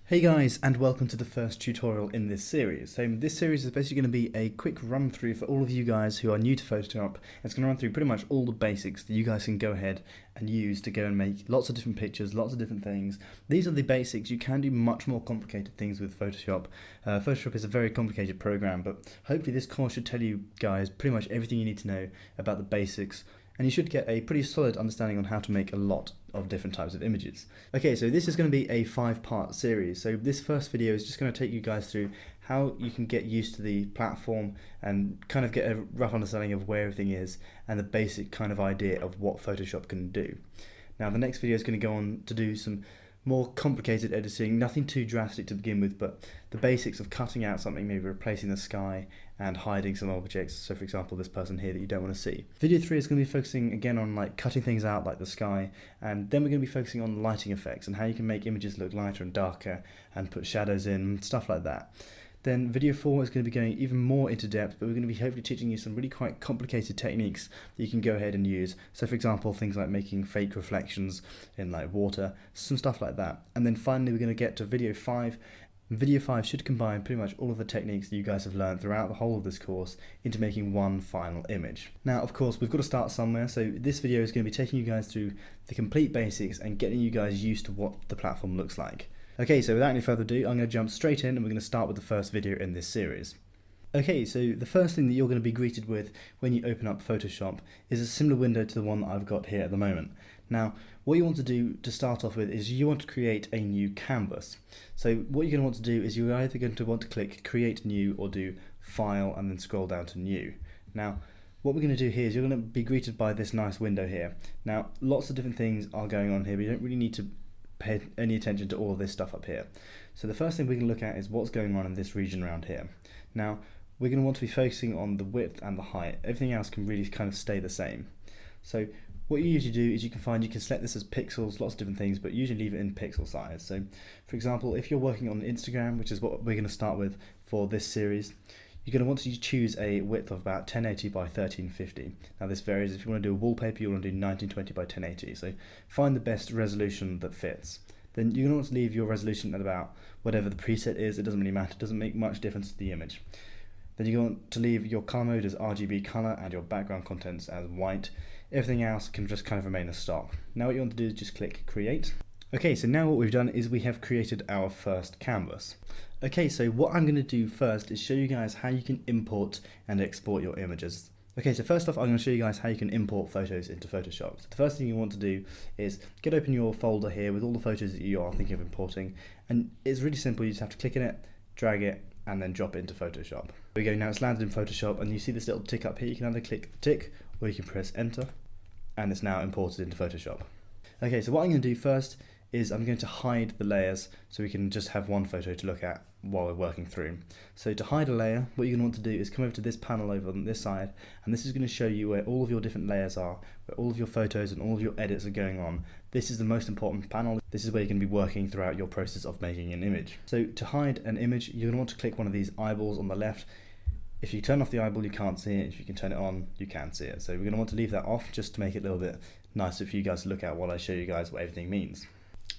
Hey guys, and welcome to the first tutorial in this series. So this series is basically going to be a quick run through for all of you guys who are new to Photoshop. It's going to run through pretty much all the basics that you guys can go ahead and use to go and make lots of different pictures, lots of different things. These are the basics. You can do much more complicated things with Photoshop. Photoshop is a very complicated program, but hopefully this course should tell you guys pretty much everything you need to know about the basics, and you should get a pretty solid understanding on how to make a lot of different types of images. Okay, so this is going to be a 5-part series. So this first video is just going to take you guys through how you can get used to the platform and kind of get a rough understanding of where everything is and the basic kind of idea of what Photoshop can do. Now the next video is going to go on to do some more complicated editing, nothing too drastic to begin with, but the basics of cutting out something, maybe replacing the sky and hiding some objects. So for example, this person here that you don't want to see. Video 3 is going to be focusing again on like cutting things out like the sky, and then we're going to be focusing on lighting effects and how you can make images look lighter and darker and put shadows in, stuff like that. Then video 4 is going to be going even more into depth, but we're going to be hopefully teaching you some really quite complicated techniques that you can go ahead and use. So for example, things like making fake reflections in like water, some stuff like that. And then finally we're going to get to video 5. Video 5 should combine pretty much all of the techniques that you guys have learned throughout the whole of this course into making one final image. Now of course we've got to start somewhere, so this video is going to be taking you guys through the complete basics and getting you guys used to what the platform looks like. Okay, so without any further ado, I'm going to jump straight in and we're going to start with the first video in this series. Okay, so the first thing that you're going to be greeted with when you open up Photoshop is a similar window to the one that I've got here at the moment. Now, what you want to do to start off with is you want to create a new canvas. So what you're going to want to do is you're either going to want to click Create New or do File and then scroll down to New. Now, what we're going to do here is you're going to be greeted by this nice window here. Now, lots of different things are going on here, but you don't really need to pay any attention to all of this stuff up here. So the first thing we're going to look at is what's going on in this region around here. Now we're going to want to be focusing on the width and the height. Everything else can really kind of stay the same. So what you usually do is you can select this as pixels, lots of different things, but usually leave it in pixel size. So for example, if you're working on Instagram, which is what we're going to start with for this series, you're going to want to choose a width of about 1080 by 1350. Now this varies. If you want to do a wallpaper, you want to do 1920 by 1080. So find the best resolution that fits. Then you're going to want to leave your resolution at about whatever the preset is. It doesn't really matter. It doesn't make much difference to the image. Then you're going to leave your color mode as RGB color and your background contents as white. Everything else can just kind of remain as stock. Now what you want to do is just click Create. Okay, so now what we've done is we have created our first canvas. Okay, so what I'm going to do first is show you guys how you can import and export your images. Okay, so first off I'm going to show you guys how you can import photos into Photoshop. So the first thing you want to do is get open your folder here with all the photos that you are thinking of importing, and it's really simple. You just have to click in it, drag it, and then drop it into Photoshop. There we go, now it's landed in Photoshop, and you see this little tick up here. You can either click the tick or you can press enter, and it's now imported into Photoshop. Okay, so what I'm going to do first is I'm going to hide the layers so we can just have one photo to look at while we're working through. So to hide a layer, what you're going to want to do is come over to this panel over on this side, and this is going to show you where all of your different layers are, where all of your photos and all of your edits are going on. This is the most important panel. This is where you're going to be working throughout your process of making an image. So to hide an image, you're going to want to click one of these eyeballs on the left. If you turn off the eyeball, you can't see it. If you can turn it on, you can see it. So we're going to want to leave that off just to make it a little bit nicer for you guys to look at while I show you guys what everything means.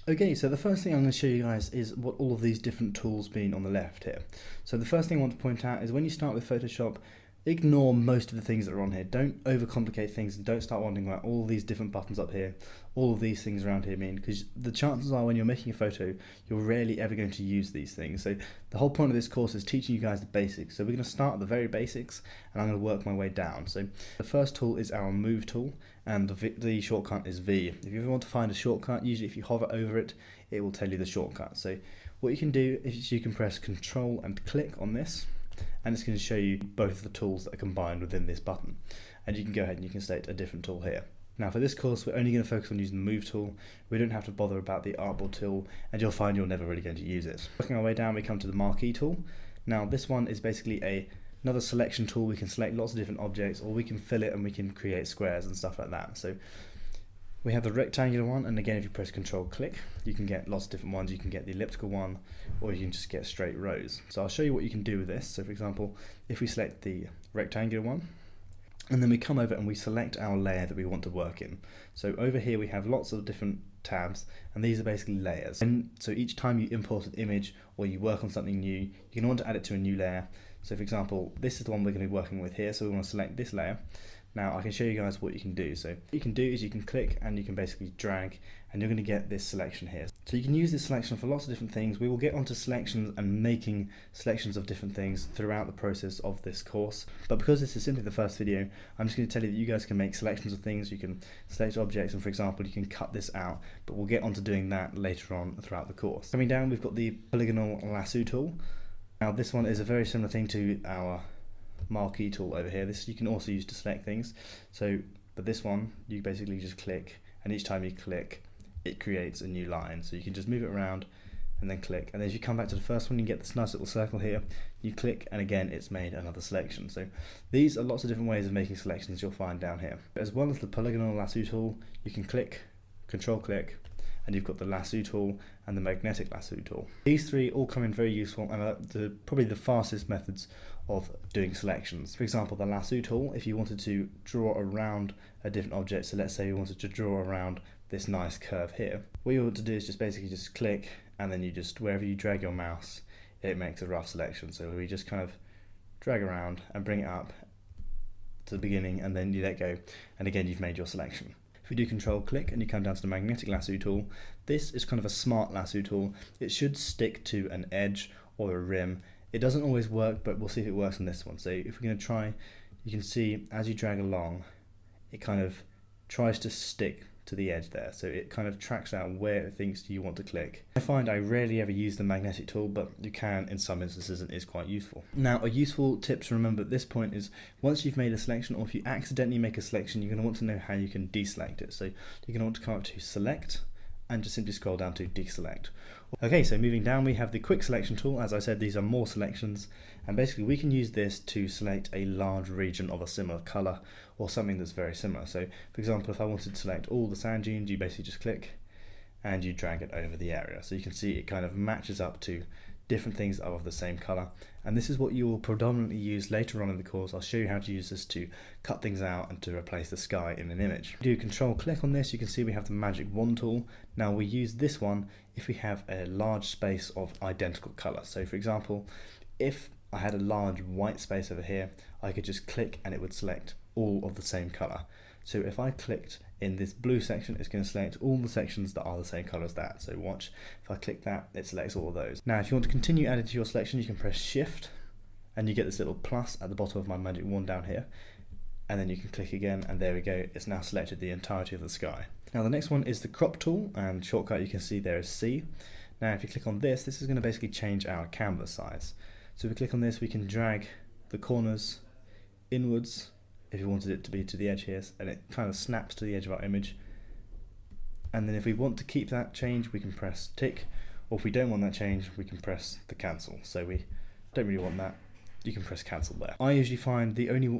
Okay, so the first thing I'm going to show you guys is what all of these different tools mean on the left here. So the first thing I want to point out is when you start with Photoshop, ignore most of the things that are on here. Don't overcomplicate things and don't start wondering about all these different buttons up here, all of these things around here mean, because the chances are when you're making a photo, you're rarely ever going to use these things. So the whole point of this course is teaching you guys the basics. So we're going to start at the very basics and I'm going to work my way down. So the first tool is our Move tool, and the shortcut is V. If you ever want to find a shortcut, usually if you hover over it, it will tell you the shortcut. So what you can do is you can press Control and click on this, and it's going to show you both the tools that are combined within this button, and you can go ahead and you can select a different tool here. Now for this course we're only going to focus on using the Move tool. We don't have to bother about the Artboard tool, and you'll find you're never really going to use it. Working our way down, we come to the Marquee tool. Now this one is basically another selection tool. We can select lots of different objects, or we can fill it and we can create squares and stuff like that. So we have the rectangular one, and again if you press Control click you can get lots of different ones. You can get the elliptical one, or you can just get straight rows. So I'll show you what you can do with this. So for example, if we select the rectangular one And then we come over and we select our layer that we want to work in. So over here we have lots of different tabs, and these are basically layers. And so each time you import an image or you work on something new, you're going to want to add it to a new layer. So for example, this is the one we're going to be working with here, so we want to select this layer. Now I can show you guys what you can do. So what you can do is you can click and you can basically drag, and you're going to get this selection here. So you can use this selection for lots of different things. We will get onto selections and making selections of different things throughout the process of this course. But because this is simply the first video, I'm just going to tell you that you guys can make selections of things. You can select objects, and for example, you can cut this out, but we'll get onto doing that later on throughout the course. Coming down, we've got the polygonal lasso tool. Now this one is a very similar thing to our marquee tool over here. This you can also use to select things. But this one, you basically just click, and each time you click, it creates a new line. So you can just move it around and then click. And then as you come back to the first one, you get this nice little circle here. You click, and again, it's made another selection. So these are lots of different ways of making selections you'll find down here. As well as the polygonal lasso tool, you can click, control click, and you've got the lasso tool and the magnetic lasso tool. These three all come in very useful and are probably the fastest methods of doing selections. For example, the lasso tool, if you wanted to draw around a different object, so let's say you wanted to draw around this nice curve here, what you want to do is just basically just click, and then you just, wherever you drag your mouse, it makes a rough selection. So we just kind of drag around and bring it up to the beginning, and then you let go, and again you've made your selection. If we do control click and you come down to the magnetic lasso tool, this is kind of a smart lasso tool. It should stick to an edge or a rim. It doesn't always work, but we'll see if it works on this one. So if we're going to try, you can see as you drag along, it kind of tries to stick to the edge there. So it kind of tracks out where it thinks you want to click. I find I rarely ever use the magnetic tool, but you can in some instances, and it is quite useful. Now, a useful tip to remember at this point is once you've made a selection, or if you accidentally make a selection, you're going to want to know how you can deselect it. So you're going to want to come up to select and just simply scroll down to deselect. Okay, so moving down, we have the quick selection tool. As I said, these are more selections, and basically we can use this to select a large region of a similar color or something that's very similar. So for example, if I wanted to select all the sand dunes, you basically just click and you drag it over the area. So you can see it kind of matches up to different things that are of the same color, and this is what you will predominantly use later on in the course. I'll show you how to use this to cut things out and to replace the sky in an image. Do control click on this, you can see we have the magic wand tool. Now we use this one if we have a large space of identical color. So for example, if I had a large white space over here, I could just click and it would select all of the same color. So if I clicked in this blue section, it's going to select all the sections that are the same color as that. So watch, if I click that, it selects all of those. Now if you want to continue adding to your selection, you can press shift and you get this little plus at the bottom of my magic wand down here, and then you can click again, and there we go, it's now selected the entirety of the sky. Now the next one is the crop tool, and shortcut you can see there is C. Now if you click on this, this is going to basically change our canvas size. So if we click on this, we can drag the corners inwards if we wanted it to be to the edge here, and it kind of snaps to the edge of our image. And then if we want to keep that change, we can press tick, or if we don't want that change, we can press the cancel. So we don't really want that, you can press cancel there. I usually find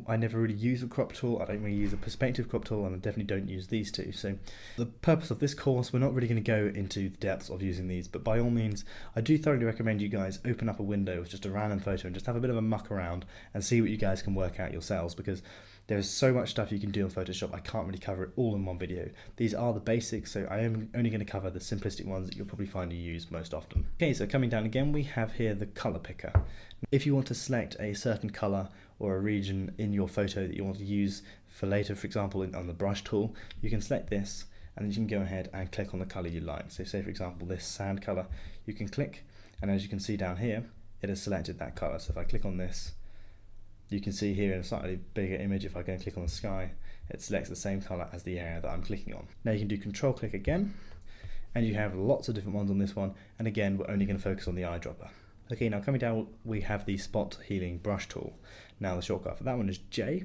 I never really use a crop tool. I don't really use a perspective crop tool, and I definitely don't use these two. So the purpose of this course, we're not really going to go into the depths of using these, but by all means, I do thoroughly recommend you guys open up a window with just a random photo and just have a bit of a muck around and see what you guys can work out yourselves, because there's so much stuff you can do on Photoshop. I can't really cover it all in one video. These are the basics, so I am only going to cover the simplistic ones that you'll probably find you use most often. Okay, so coming down again, we have here the color picker. If you want to select a certain color or a region in your photo that you want to use for later, for example, on the brush tool, you can select this, and then you can go ahead and click on the color you like. So say for example this sand color, you can click, and as you can see down here, it has selected that color. So if I click on this, you can see here in a slightly bigger image, if I go and click on the sky, it selects the same color as the area that I'm clicking on. Now you can do control click again, and you have lots of different ones on this one, and again we're only going to focus on the eyedropper. Okay, now coming down, we have the spot healing brush tool. Now the shortcut for that one is J,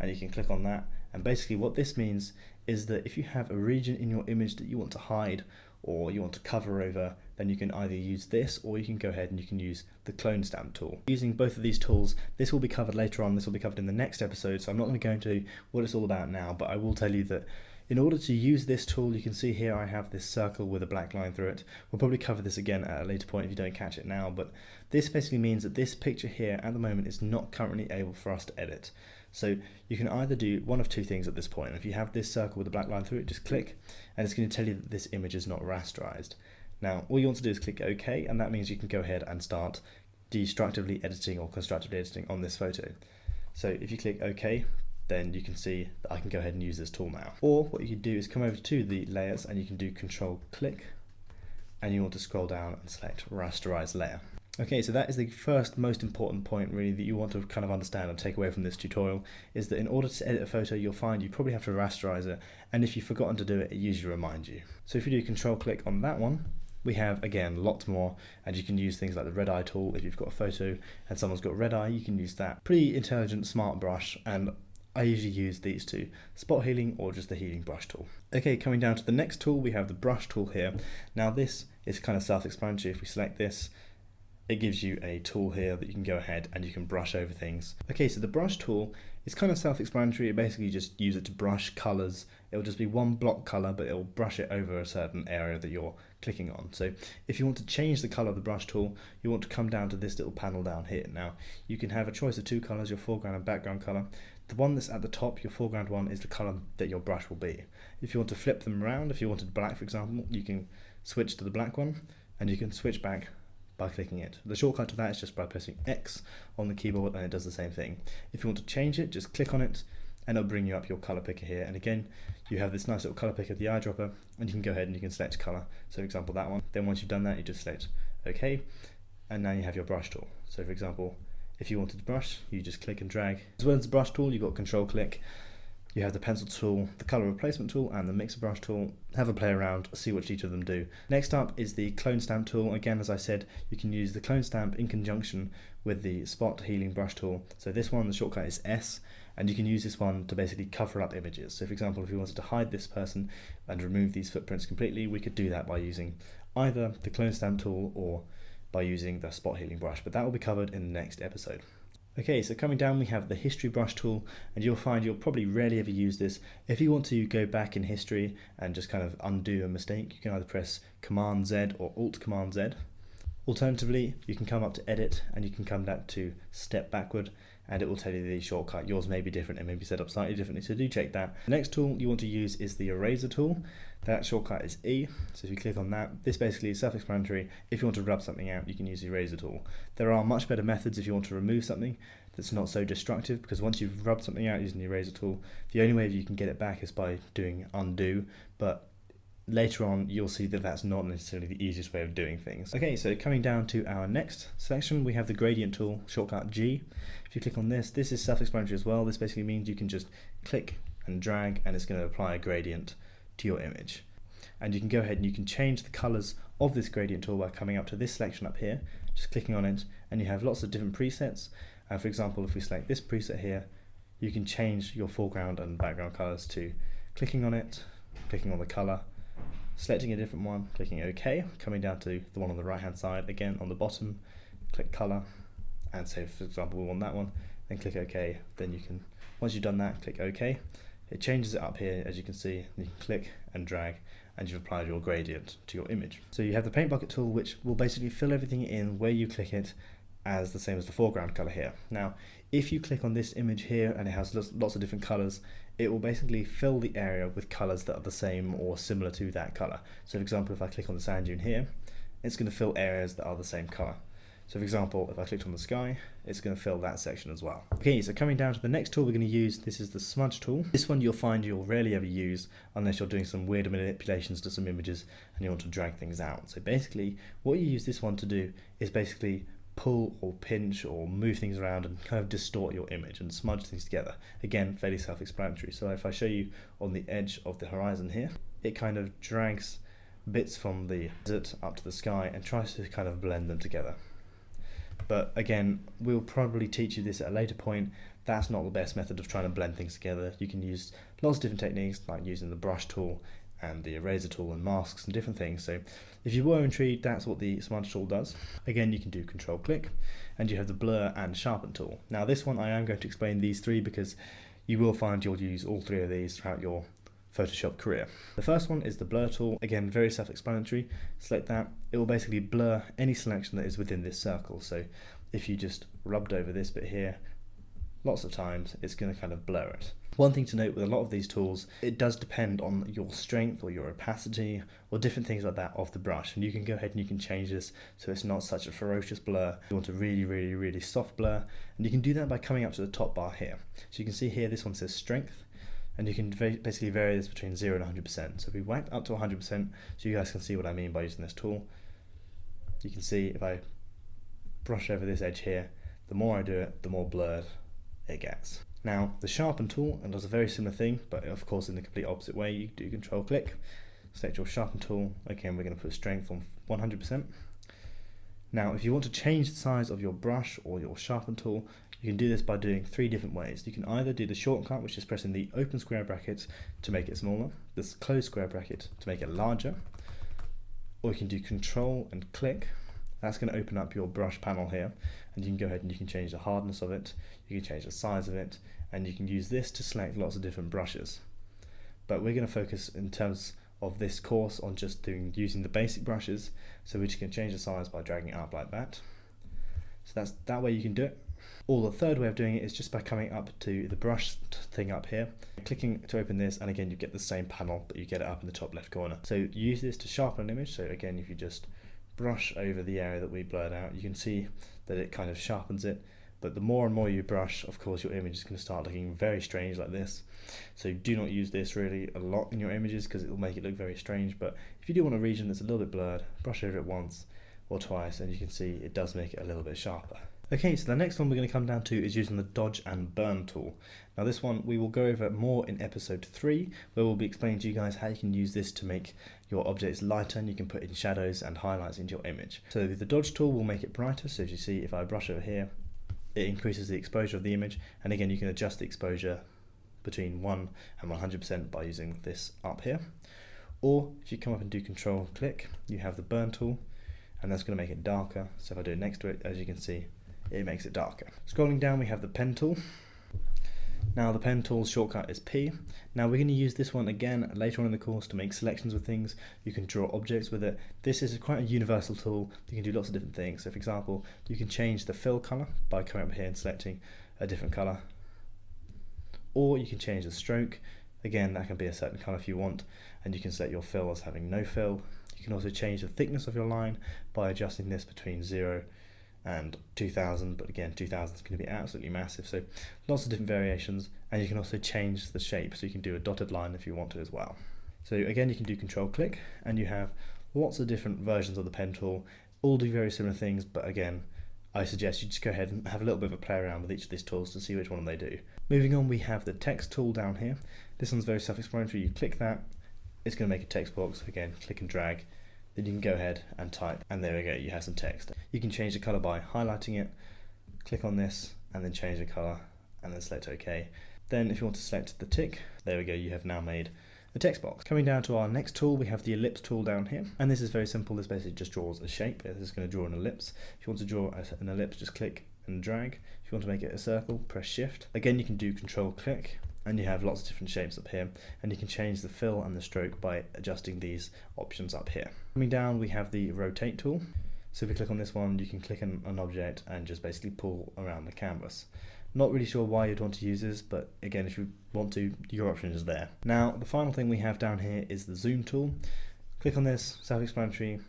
and you can click on that, and basically what this means is that if you have a region in your image that you want to hide or you want to cover over, then you can either use this, or you can go ahead and you can use the clone stamp tool. Using both of these tools, this will be covered later on, this will be covered in the next episode, so I'm not going to go into what it's all about now, but I will tell you that in order to use this tool, you can see here I have this circle with a black line through it. We'll probably cover this again at a later point if you don't catch it now, but this basically means that this picture here at the moment is not currently able for us to edit. So you can either do one of two things at this point. If you have this circle with a black line through it, just click, and it's going to tell you that this image is not rasterized. Now, all you want to do is click OK, and that means you can go ahead and start destructively editing or constructively editing on this photo. So if you click OK, then you can see that I can go ahead and use this tool now. Or what you can do is come over to the layers and you can do Control click, and you want to scroll down and select rasterize layer. Okay, so that is the first most important point really that you want to kind of understand and take away from this tutorial, is that in order to edit a photo, you'll find you probably have to rasterize it, and if you've forgotten to do it, it usually reminds you. So if you do Control click on that one, we have, again, lots more, and you can use things like the red eye tool. If you've got a photo and someone's got red eye, you can use that. Pretty intelligent, smart brush, and I usually use these two, spot healing or just the healing brush tool. Okay, coming down to the next tool, we have the brush tool here. Now this is kind of self-explanatory. If we select this, it gives you a tool here that you can go ahead and you can brush over things. Okay, so the brush tool is kind of self-explanatory. It basically just use it to brush colors. It'll just be one block color, but it'll brush it over a certain area that you're clicking on. So if you want to change the color of the brush tool, you want to come down to this little panel down here. Now, you can have a choice of two colors, your foreground and background color. The one that's at the top, your foreground one, is the color that your brush will be. If you want to flip them around, if you wanted black, for example, you can switch to the black one, and you can switch back by clicking it. The shortcut to that is just by pressing X on the keyboard, and it does the same thing. If you want to change it, just click on it and it'll bring you up your color picker here. And again, you have this nice little color picker, the eyedropper, and you can go ahead and you can select color. So for example, that one. Then once you've done that, you just select OK, and now you have your brush tool. So for example, if you wanted to brush, you just click and drag. As well as the brush tool, you've got Control click. You have the pencil tool, the color replacement tool, and the mixer brush tool. Have a play around, see what each of them do. Next up is the clone stamp tool. Again, as I said, you can use the clone stamp in conjunction with the spot healing brush tool. So this one, the shortcut is S, and you can use this one to basically cover up images. So for example, if we wanted to hide this person and remove these footprints completely, we could do that by using either the clone stamp tool or by using the spot healing brush, but that will be covered in the next episode. Okay, so coming down we have the history brush tool, and you'll find you'll probably rarely ever use this. If you want to go back in history and just kind of undo a mistake, you can either press Command Z or Alt Command Z. Alternatively, you can come up to Edit and you can come down to Step Backward, and it will tell you the shortcut. Yours may be different, it may be set up slightly differently, so do check that. The next tool you want to use is the eraser tool. That shortcut is E, so if you click on that, this basically is self-explanatory. If you want to rub something out, you can use the eraser tool. There are much better methods if you want to remove something that's not so destructive, because once you've rubbed something out using the eraser tool, the only way you can get it back is by doing undo, but later on you'll see that that's not necessarily the easiest way of doing things. Okay, so coming down to our next selection, we have the gradient tool, shortcut G. If you click on this, this is self-explanatory as well. This basically means you can just click and drag and it's going to apply a gradient to your image. And you can go ahead and you can change the colors of this gradient tool by coming up to this selection up here, just clicking on it, and you have lots of different presets. For example, if we select this preset here, you can change your foreground and background colors to clicking on it, clicking on the color, selecting a different one, clicking OK, coming down to the one on the right hand side, again on the bottom, click color, and say for example we want that one, then click OK. Then you can, once you've done that, click OK. It changes it up here, as you can see, and you can click and drag, and you've applied your gradient to your image. So you have the paint bucket tool, which will basically fill everything in where you click it, as the same as the foreground color here. Now, if you click on this image here and it has lots of different colors, it will basically fill the area with colors that are the same or similar to that color. So for example, if I click on the sand dune here, it's going to fill areas that are the same color. So for example, if I clicked on the sky, it's going to fill that section as well. Okay, so coming down to the next tool we're going to use, this is the smudge tool. This one you'll find you'll rarely ever use unless you're doing some weird manipulations to some images and you want to drag things out. So basically, what you use this one to do is basically pull or pinch or move things around and kind of distort your image and smudge things together. Again, fairly self-explanatory. So if I show you on the edge of the horizon here, it kind of drags bits from the desert up to the sky and tries to kind of blend them together. But again, we'll probably teach you this at a later point. That's not the best method of trying to blend things together. You can use lots of different techniques like using the brush tool and the eraser tool and masks and different things. So if you were intrigued, that's what the smudge tool does. Again, you can do Control click, and you have the blur and sharpen tool. Now this one I am going to explain these three because you will find you'll use all three of these throughout your Photoshop career. The first one is the blur tool. Again, very self-explanatory. Select that. It will basically blur any selection that is within this circle. So if you just rubbed over this bit here, lots of times it's going to kind of blur it. One thing to note with a lot of these tools, it does depend on your strength or your opacity or different things like that of the brush, and you can go ahead and you can change this so it's not such a ferocious blur. You want a really soft blur, and you can do that by coming up to the top bar here. So you can see here this one says strength, and you can basically vary this between 0 and 100%. So if we whack up to 100%, so you guys can see what I mean by using this tool, you can see if I brush over this edge here, the more I do it, the more blurred it gets. Now the sharpen tool does a very similar thing, but of course in the complete opposite way. You do control click, select your sharpen tool. Again, we're going to put strength on 100%. Now if you want to change the size of your brush or your sharpen tool, you can do this by doing 3 different ways. You can either do the shortcut, which is pressing the open square bracket to make it smaller, this closed square bracket to make it larger, or you can do control and click. That's going to open up your brush panel here, and you can go ahead and you can change the hardness of it, you can change the size of it, and you can use this to select lots of different brushes. But we're going to focus in terms of this course on just using the basic brushes, so we just can change the size by dragging it up like that. So that's that way you can do it. Or the third way of doing it is just by coming up to the brush thing up here, clicking to open this, and again you get the same panel, but you get it up in the top left corner. So you use this to sharpen an image. So again, if you just brush over the area that we blurred out, you can see that it kind of sharpens it. But the more and more you brush, of course your image is going to start looking very strange like this. So do not use this really a lot in your images because it will make it look very strange. But if you do want a region that's a little bit blurred, brush over it once or twice and you can see it does make it a little bit sharper. Okay, so the next one we're going to come down to is using the dodge and burn tool. Now this one we will go over more in episode 3, where we'll be explaining to you guys how you can use this to make your objects lighter, and you can put in shadows and highlights into your image. So the dodge tool will make it brighter. So as you see, if I brush over here, it increases the exposure of the image, and again you can adjust the exposure between 1 and 100% by using this up here. Or if you come up and do control click, you have the burn tool, and that's going to make it darker. So if I do it next to it, as you can see, it makes it darker. Scrolling down, we have the pen tool. Now the pen tool's shortcut is P. Now we're going to use this one again later on in the course to make selections with things. You can draw objects with it. This is quite a universal tool. You can do lots of different things. So for example, you can change the fill color by coming up here and selecting a different color. Or you can change the stroke. Again, that can be a certain color if you want, and you can set your fill as having no fill. You can also change the thickness of your line by adjusting this between 0 and 2000, but again 2000 is going to be absolutely massive, so lots of different variations. And you can also change the shape, so you can do a dotted line if you want to as well. So again, you can do control click, and you have lots of different versions of the pen tool, all do very similar things, but again I suggest you just go ahead and have a little bit of a play around with each of these tools to see which one they do. Moving on, we have the text tool down here. This one's very self-explanatory. You click that, it's going to make a text box. Again, click and drag, then you can go ahead and type, and there we go, you have some text. You can change the color by highlighting it, click on this and then change the color and then select OK. Then if you want to select the tick, there we go, you have now made a text box. Coming down to our next tool, we have the ellipse tool down here, and this is very simple. This basically just draws a shape. This is going to draw an ellipse. If you want to draw an ellipse, just click and drag. If you want to make it a circle, press shift. Again, you can do control click, and you have lots of different shapes up here, and you can change the fill and the stroke by adjusting these options up here. Coming down, we have the rotate tool. So if you click on this one, you can click on an object and just basically pull around the canvas. Not really sure why you'd want to use this, but again, if you want to, your option is there. Now, the final thing we have down here is the zoom tool. Click on this, self-explanatory.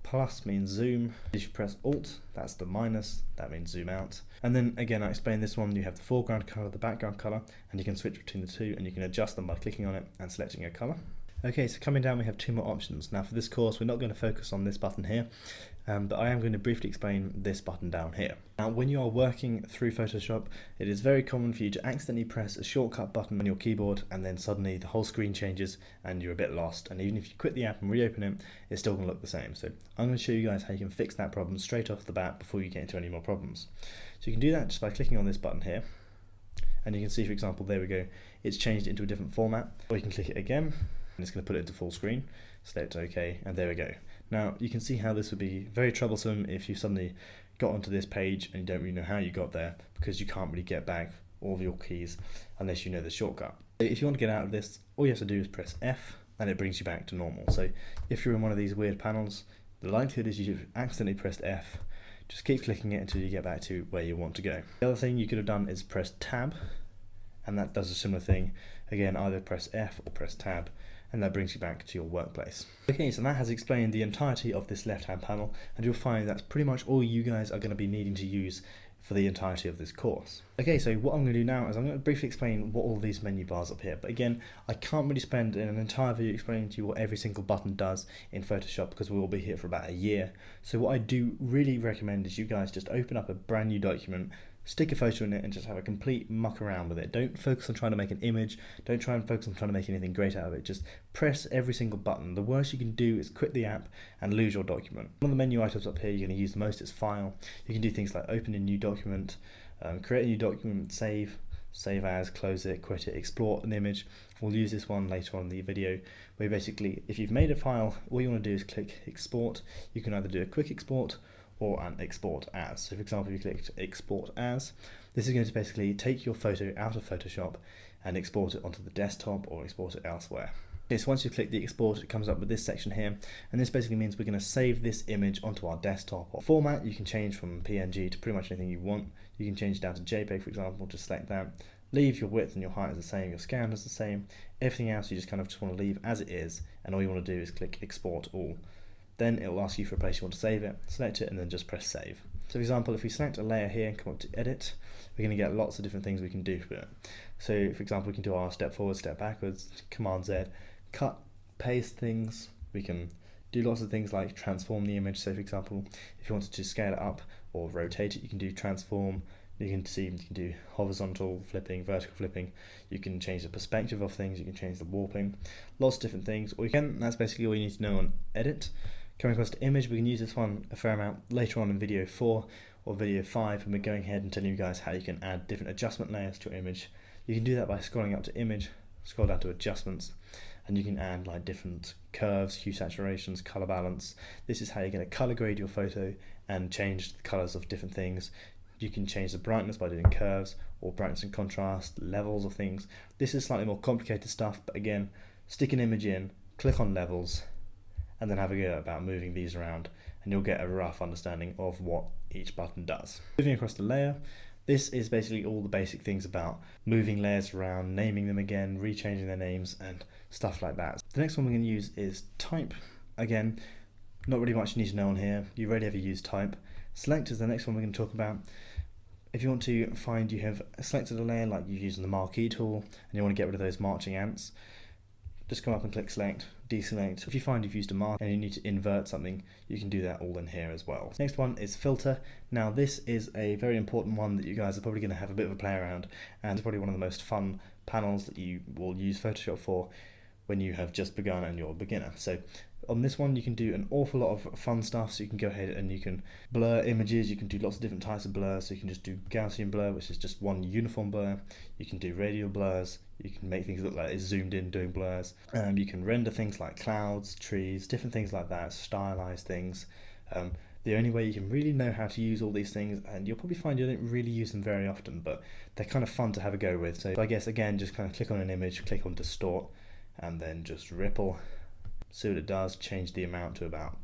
Plus means zoom. If you press Alt, that's the minus, that means zoom out. And then again, I explained this one, you have the foreground color, the background color, and you can switch between the two, and you can adjust them by clicking on it and selecting a color. Okay, so coming down, we have 2 more options. Now for this course, we're not going to focus on this button here, but I am going to briefly explain this button down here. Now when you are working through Photoshop, it is very common for you to accidentally press a shortcut button on your keyboard, and then suddenly the whole screen changes and you're a bit lost. And even if you quit the app and reopen it, it's still going to look the same. So I'm going to show you guys how you can fix that problem straight off the bat before you get into any more problems. So you can do that just by clicking on this button here. And you can see, for example, there we go, it's changed into a different format. Or you can click it again, and it's going to put it into full screen, select OK, and there we go. Now you can see how this would be very troublesome if you suddenly got onto this page and you don't really know how you got there, because you can't really get back all of your keys unless you know the shortcut. If you want to get out of this, all you have to do is press F and it brings you back to normal. So if you're in one of these weird panels, the likelihood is you've accidentally pressed F Just keep clicking it until you get back to where you want to go. The other thing you could have done is press tab, and that does a similar thing. Again, either press F or press tab, and that brings you back to your workplace. Okay, so that has explained the entirety of this left-hand panel, and you'll find that's pretty much all you guys are going to be needing to use for the entirety of this course. Okay, so what I'm going to do now is I'm going to briefly explain what all these menu bars up here, but again, I can't really spend an entire video explaining to you what every single button does in Photoshop because we will be here for about a year. So what I do really recommend is you guys just open up a brand new document, stick a photo in it and just have a complete muck around with it. Don't focus on trying to make an image, don't try and focus on trying to make anything great out of it, just press every single button. The worst you can do is quit the app and lose your document. One of the menu items up here you're going to use the most is File. You can do things like open a new document, create a new document, save as, close it, quit it, export an image. We'll use this one later on in the video, where basically if you've made a file, all you want to do is click export. You can either do a quick export or an export as. So for example, if you clicked export as, this is going to basically take your photo out of Photoshop and export it onto the desktop or export it elsewhere. Okay, so once you click the export, it comes up with this section here, and this basically means we're going to save this image onto our desktop. Or format, you can change from PNG to pretty much anything you want. You can change it down to JPEG, for example, just select that. Leave your width and your height as the same, your scan is the same. Everything else you just kind of just want to leave as it is, and all you want to do is click export all. Then it will ask you for a place you want to save it, select it, and then just press save. So for example, if we select a layer here and come up to edit, we're going to get lots of different things we can do with it. So for example, we can do our step forward, step backwards, Command Z, cut, paste things. We can do lots of things like transform the image. So for example, if you wanted to scale it up or rotate it, you can do transform. You can do horizontal flipping, vertical flipping. You can change the perspective of things. You can change the warping. Lots of different things. Or you can. That's basically all you need to know on edit. Coming across to image, we can use this one a fair amount later on in video 4 or video 5, and we're going ahead and telling you guys how you can add different adjustment layers to your image. You can do that by scrolling up to image, scroll down to adjustments, and you can add like different curves, hue saturations, color balance. This is how you're going to color grade your photo and change the colors of different things. You can change the brightness by doing curves or brightness and contrast, levels of things. This is slightly more complicated stuff, but again, stick an image in, click on levels, and then have a go about moving these around, and you'll get a rough understanding of what each button does. Moving across the layer, this is basically all the basic things about moving layers around, naming them again, rechanging their names, and stuff like that. The next one we're going to use is type. Again, not really much you need to know on here. You already ever use type. Select is the next one we're going to talk about. If you want to find you have selected a layer like you're using the marquee tool and you want to get rid of those marching ants, just come up and click select, deselect. If you find you've used a mark and you need to invert something, you can do that all in here as well. Next one is filter. Now this is a very important one that you guys are probably going to have a bit of a play around, and it's probably one of the most fun panels that you will use Photoshop for when you have just begun and you're a beginner. So on this one you can do an awful lot of fun stuff. So you can go ahead and you can blur images, you can do lots of different types of blur. So you can just do Gaussian blur, which is just one uniform blur. You can do radial blurs, you can make things look like it's zoomed in doing blurs. You can render things like clouds, trees, different things like that, stylize things. The only way you can really know how to use all these things, and you'll probably find you don't really use them very often, but they're kind of fun to have a go with. So I guess again, just kind of click on an image, click on distort, and then just ripple. See what it does, change the amount to about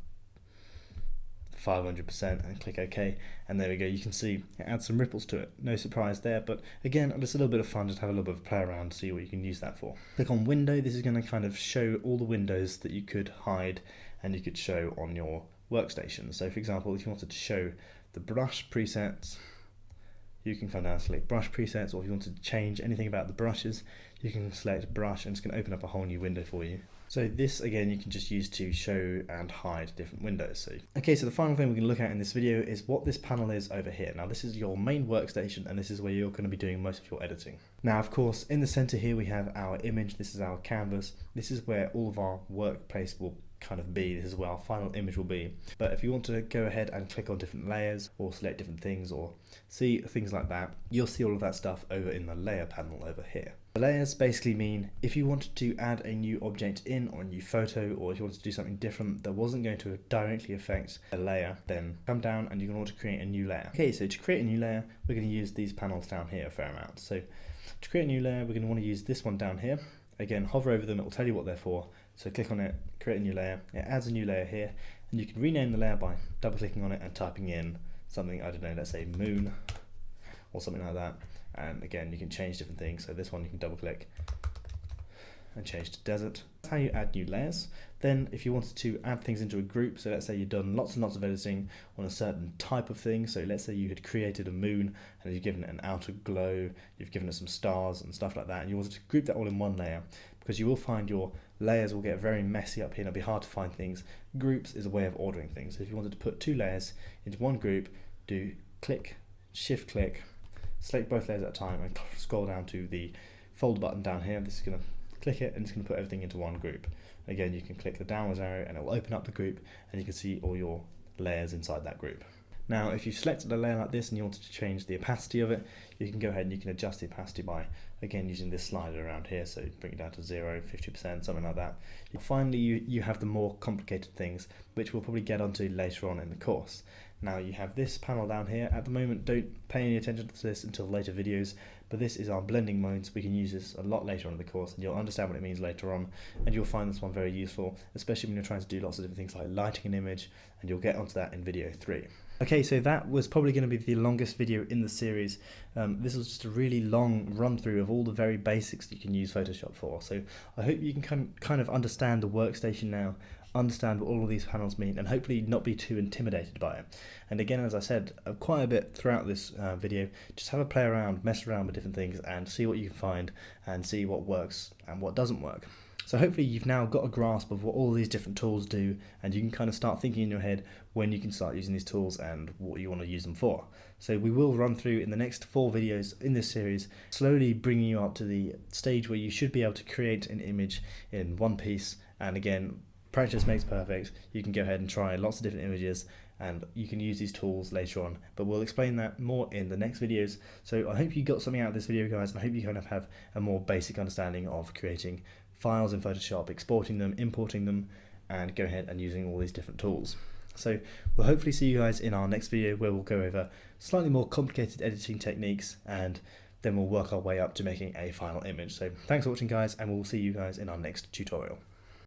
500% and click OK, and there we go. You can see it adds some ripples to it. No surprise there, but again, just a little bit of fun, just have a little bit of play around, see what you can use that for. Click on window. This is going to kind of show all the windows that you could hide and you could show on your workstation. So for example, if you wanted to show the brush presets, you can come down and select brush presets, or if you want to change anything about the brushes, you can select brush and it's going to open up a whole new window for you. So this again you can just use to show and hide different windows. So the final thing we're going to look at in this video is what this panel is over here. Now this is your main workstation, and this is where you're going to be doing most of your editing. Now of course in the center here we have our image. This is our canvas. This is where all of our workplace will kind of be. This is where our final image will be. But if you want to go ahead and click on different layers or select different things or see things like that, you'll see all of that stuff over in the layer panel over here. The layers basically mean if you wanted to add a new object in, or a new photo, or if you wanted to do something different that wasn't going to directly affect a layer, then come down and you can want to create a new layer. Okay, so to create a new layer, we're going to use these panels down here a fair amount. So to create a new layer, we're going to want to use this one down here. Again, hover over them, it will tell you what they're for. So click on it, create a new layer. It adds a new layer here, and you can rename the layer by double clicking on it and typing in something, I don't know, let's say moon or something like that. And again, you can change different things. So this one you can double click and change to desert. That's how you add new layers. Then if you wanted to add things into a group, so let's say you've done lots and lots of editing on a certain type of thing. So let's say you had created a moon and you've given it an outer glow, you've given it some stars and stuff like that, and you wanted to group that all in one layer, because you will find your layers will get very messy up here and it'll be hard to find things. Groups is a way of ordering things. So if you wanted to put two layers into one group, do click, shift click, select both layers at a time and scroll down to the folder button down here. This is going to click it and it's going to put everything into one group. Again, you can click the downwards arrow and it will open up the group and you can see all your layers inside that group. Now, if you selected a layer like this and you wanted to change the opacity of it, you can go ahead and you can adjust the opacity by, again, using this slider around here. So bring it down to 0, 50%, something like that. Finally, you have the more complicated things, which we'll probably get onto later on in the course. Now you have this panel down here. At the moment, don't pay any attention to this until later videos, but this is our blending modes. We can use this a lot later on in the course and you'll understand what it means later on, and you'll find this one very useful, especially when you're trying to do lots of different things like lighting an image, and you'll get onto that in video 3. Okay, so that was probably going to be the longest video in the series. This was just a really long run through of all the very basics that you can use Photoshop for. So I hope you can kind of understand the workstation now, understand what all of these panels mean, and hopefully not be too intimidated by it. And again, as I said quite a bit throughout this video, just have a play around, mess around with different things and see what you can find and see what works and what doesn't work. So hopefully you've now got a grasp of what all these different tools do, and you can kind of start thinking in your head when you can start using these tools and what you want to use them for. So we will run through in the next 4 videos in this series, slowly bringing you up to the stage where you should be able to create an image in one piece. And again, practice makes perfect. You can go ahead and try lots of different images and you can use these tools later on, but we'll explain that more in the next videos. So I hope you got something out of this video, guys, and I hope you kind of have a more basic understanding of creating files in Photoshop, exporting them, importing them, and go ahead and using all these different tools. So we'll hopefully see you guys in our next video where we'll go over slightly more complicated editing techniques, and then we'll work our way up to making a final image. So thanks for watching, guys, and we'll see you guys in our next tutorial.